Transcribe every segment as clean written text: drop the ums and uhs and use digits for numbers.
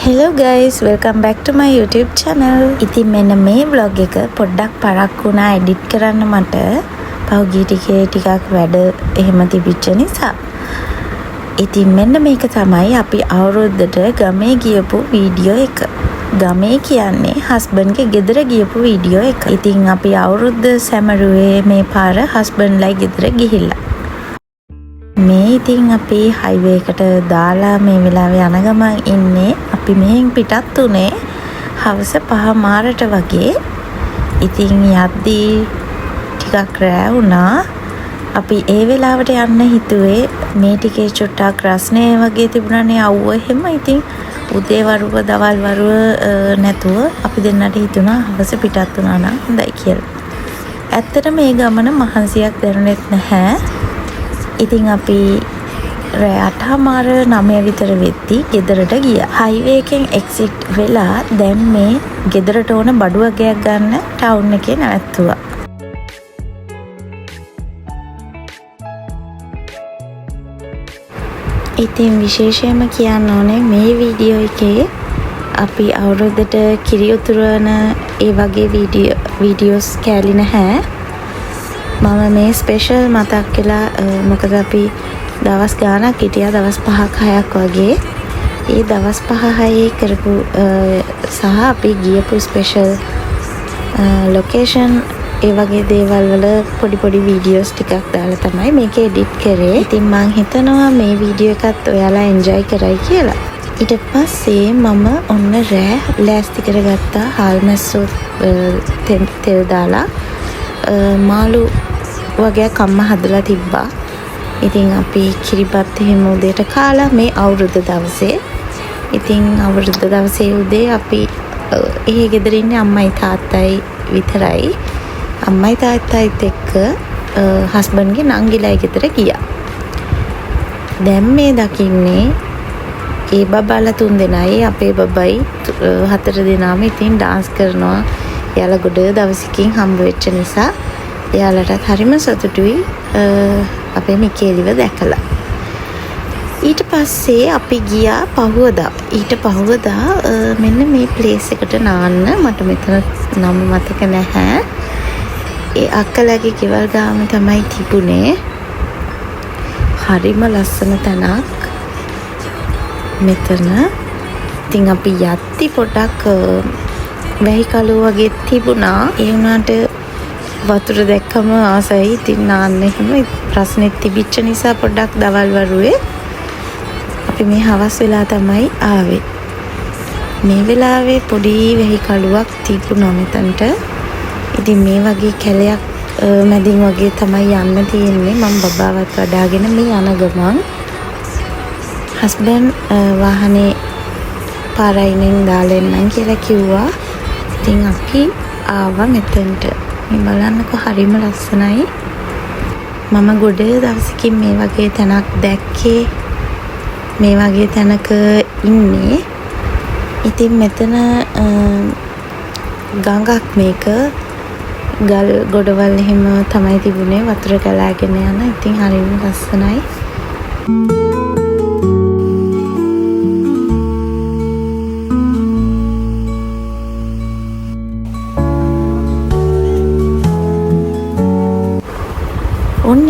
Hello guys, welcome back to my YouTube channel. ඉතින් මෙන්න මේ vlog එක පොඩ්ඩක් පරක්කු වුණා edit කරන්න මට. පහුගිය ටිකක් වැඩ එහෙම තිබිච්ච නිසා. ඉතින් මෙන්න මේක තමයි අපි අවුරුද්දට ගමේ ගියපු වීඩියෝ එක. ගමේ කියන්නේ husband ගේ ගෙදර ගියපු වීඩියෝ එක. ඉතින් අපි අවුරුද්ද සැමරුවේ මේ පාර husband ලයි ගෙදර ගිහිල්ලා. මේ ඉතින් අපි හයිවේ එකට දාලා මේ වෙලාවේ යන ගමන් ඉන්නේ. අපි මෙහෙන් පිටත් උනේ හවස 5 මාරට වගේ. ඉතින් යද්දී ටිකක් රෑ වුණා. අපි ඒ වෙලාවට යන්න හිතුවේ මේ ටිකේ චුට්ටක් රස්නේ වගේ තිබුණානේ අවුව එහෙම. ඉතින් උදේ වරුව දවල් වරුව නැතුව අපි දෙන්නට හිතුණා හවස පිටත් වුණා නම් හොඳයි කියලා. ඇත්තට මේ ගමන මහන්සියක් දැනුනෙත් නැහැ. ඉතින් අපි රෑ 8:09 විතර වෙද්දි ගෙදරට ගියා. හයිවේ එකෙන් එක්සිට් වෙලා දැන් මේ ගෙදරට ඕන බඩු වගයක් ගන්න ටවුන් එකේ නැවැත්තුවා. ඉතින් විශේෂයෙන්ම කියන්න ඕනේ මේ වීඩියෝ එකේ අපි අවුරුද්දට කිරි උතුරන ඒ වගේ වීඩියෝස් කැලි නැහැ. මම මේ ස්පෙෂල් මතක් කළා මොකද අපි දවස් ගාණක් හිටියා දවස් 5ක් 6ක් වගේ. ඒ දවස් 5-6 කරපු සහ අපි ගියපු ස්පෙෂල් ලොකේෂන් ඒ වගේ දේවල් වල පොඩි වීඩියෝස් ටිකක් දාලා තමයි මේක එඩිට් කරේ. ඉතින් මම හිතනවා මේ වීඩියෝ එකත් ඔයාලා එන්ජොයි කරයි කියලා. ඊට පස්සේ මම ඔන්න රෑ ලෑස්ති කරගත්තා හාල් මැස්සෝ තෙල් දාලා මාළු වගේ කම්ම හදලා තිබ්බා. ඉතින් අපි කිරිබත් එහෙම උදේට කාලා මේ අවුරුද්ද දවසේ. ඉතින් අවුරුද්ද දවසේ උදේ අපි එහෙ ගෙදර ඉන්නේ අම්මයි තාත්තයි විතරයි. අම්මයි තාත්තයිත් එක්ක හස්බන්ඩ්ගේ නංගිලා ගෙදර ගියා. දැන් මේ දකින්නේ ඒ බබාලා 3 දෙනයි අපේ බබයි 4 දෙනාම ඉතින් ඩාන්ස් කරනවා. එයාලා ගොඩ දවසකින් හම්බ වෙච්ච නිසා එයාලටත් හරිම සතුටුයි අපේ මිකේලිව දැකලා. ඊට පස්සේ අපි ගියා පහුවදා. මෙන්න මේ ප්ලේස් එකට නාන්න. මට මෙතන නම මතක නැහැ. ඒ අක්කලාගේ ගෙවල් ගාම තමයි තිබුණේ. හරිම ලස්සන තැනක් මෙතන. ඉතින් අපි යද්දි පොඩක් වැහි කලුව වගේ තිබුණා. ඒ වුණාට වතුර දැක්කම ආසයි. ඉතින් නාන්න එහෙම ප්‍රශ්නෙත් තිබිච්ච නිසා පොඩ්ඩක් දවල් වරුවේ අපි මේ හවස් වෙලා තමයි ආවේ. මේ වෙලාවේ පොඩි වැහි කලුවක් තිබුණා මෙතනට. ඉතින් මේ වගේ කැලයක් මැදින් වගේ තමයි යන්න තියෙන්නේ. මම බබාවත් වඩාගෙන මේ යන ගමන් හස්බන්ඩ් වාහනේ පාරයිනෙන් දාලා එන්නම් කියලා කිව්වා. ඉතින් අපි ආවා මෙතනට. මේ බලන්නකො හරිම ලස්සනයි. මම ගොඩ දවසකින් මේ වගේ තැනක් දැක්කේ. මේ වගේ තැනක ඉන්නේ. ඉතින් මෙතන ගඟක් මේක. ගල් ගොඩවල් එහෙම තමයි තිබුණේ වතුර ගලාගෙන යන. ඉතින් හරිම ලස්සනයි.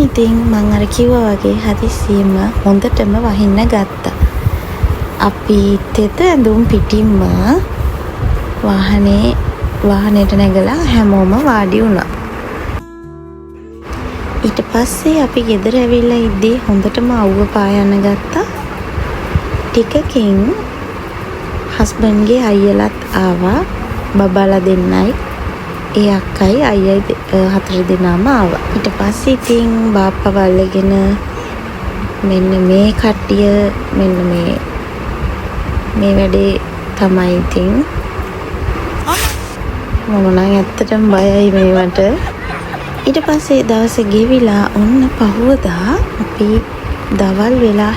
ඉතින් මම අර කිව්වා වගේ හදිසියෙම හොඳටම වහින්න ගත්තා. අපි තෙත ඇඳුම් පිටින්ම වාහනේට නැගලා හැමෝම වාඩි වුණා. ඊට පස්සේ අපි ගෙදර ඇවිල්ලා ඉද්දී හොඳටම අවුව පායන්න ගත්තා. ටිකකින් හස්බන්ඩ්ගේ අයියලත් ආවා. බබාලා දෙන්නයි ඒ අක්කයි අයියයි 4 දෙනාම ආවා. ඊට පස්සේ ඉතින් බාප්පා වල්ලගෙන මෙන්න මේ කට්ටිය මෙන්න මේ වැඩේ තමයි ඉතින්. මම නම් ඇත්තටම බයයි මේවට. ඊට පස්සේ දවස ගෙවිලා ඔන්න පහුවදා අපි දවල් වෙලා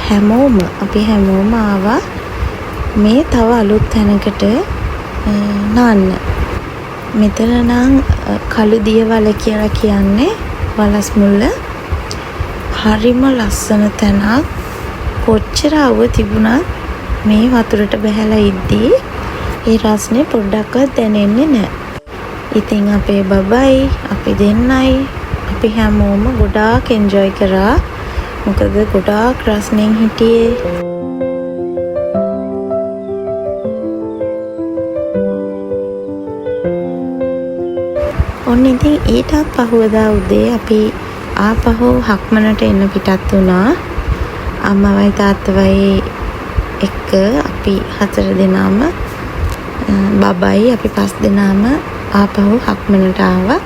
අපි හැමෝම ආවා මේ තව අලුත් තැනකට නාන්න. මෙතන නම් කළු දියවල කියලා කියන්නේ වලස් මුල්ල. හරිම ලස්සන තැනක්. කොච්චර අවුව තිබුණත් මේ වතුරට බහැලා ඉද්දී ඒ රස්නේ පොඩ්ඩක්වත් දැනෙන්නේ නැහැ. ඉතින් අපේ බබයි අපි දෙන්නයි අපි හැමෝම ගොඩාක් එන්ජොයි කරා. මොකද ගොඩාක් රස්නෙන් හිටියේ. ඔන්න ඉතින් ඊටත් පහුවදා උදේ අපි ආපහු හක්මනට එන්න පිටත් වුණා. අම්මවයි තාත්තවයි එක්ක අපි 4 දෙනාම බබයි අපි 5 දෙනාම ආපහු හක්මනට ආවා.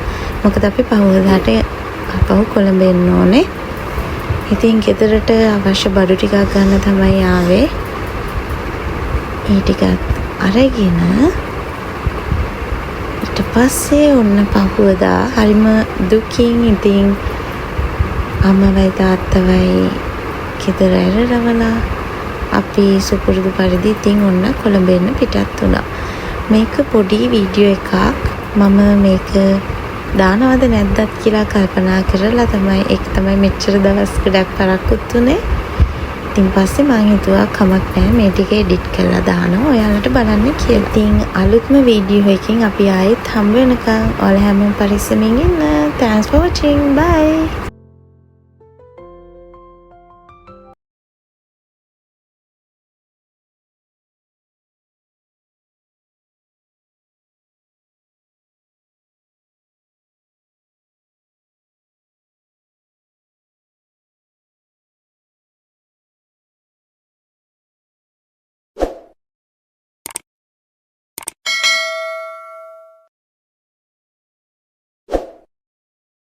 මොකද අපි පහුවදාට ආපහු කොළඹ එන්න ඕනේ. ඉතින් ගෙදරට අවශ්‍ය බඩු ටිකක් ගන්න තමයි ආවේ. ඒ ටිකත් අරගෙන ඊට පස්සේ ඔන්න පහුවදා හරිම දුකින් ඉතින් අම්මවයි තාත්තවයි ගෙදර ඇරවලා අපි සුපුරුදු පරිදි ඉතින් ඔන්න කොළඹ එන්න පිටත් වුණා. මේක පොඩි වීඩියෝ එකක්. මම මේක දානවද නැද්දත් කියලා කල්පනා කරලා තමයි ඒක තමයි මෙච්චර දවස් ගොඩක් පරක්කුත් උනේ. ඉතින් පස්සේ මම හිතුවා කමක් නැහැ මේ ටික එඩිට් කරලා දානවා ඔයාලට බලන්න කියලා. ඉතින් අලුත්ම වීඩියෝ එකකින් අපි ආයෙත් හම්බ වෙනකන් ඔයාලා හැමෝම පරිස්සමින් ඉන්න. Thanks for watching. Bye.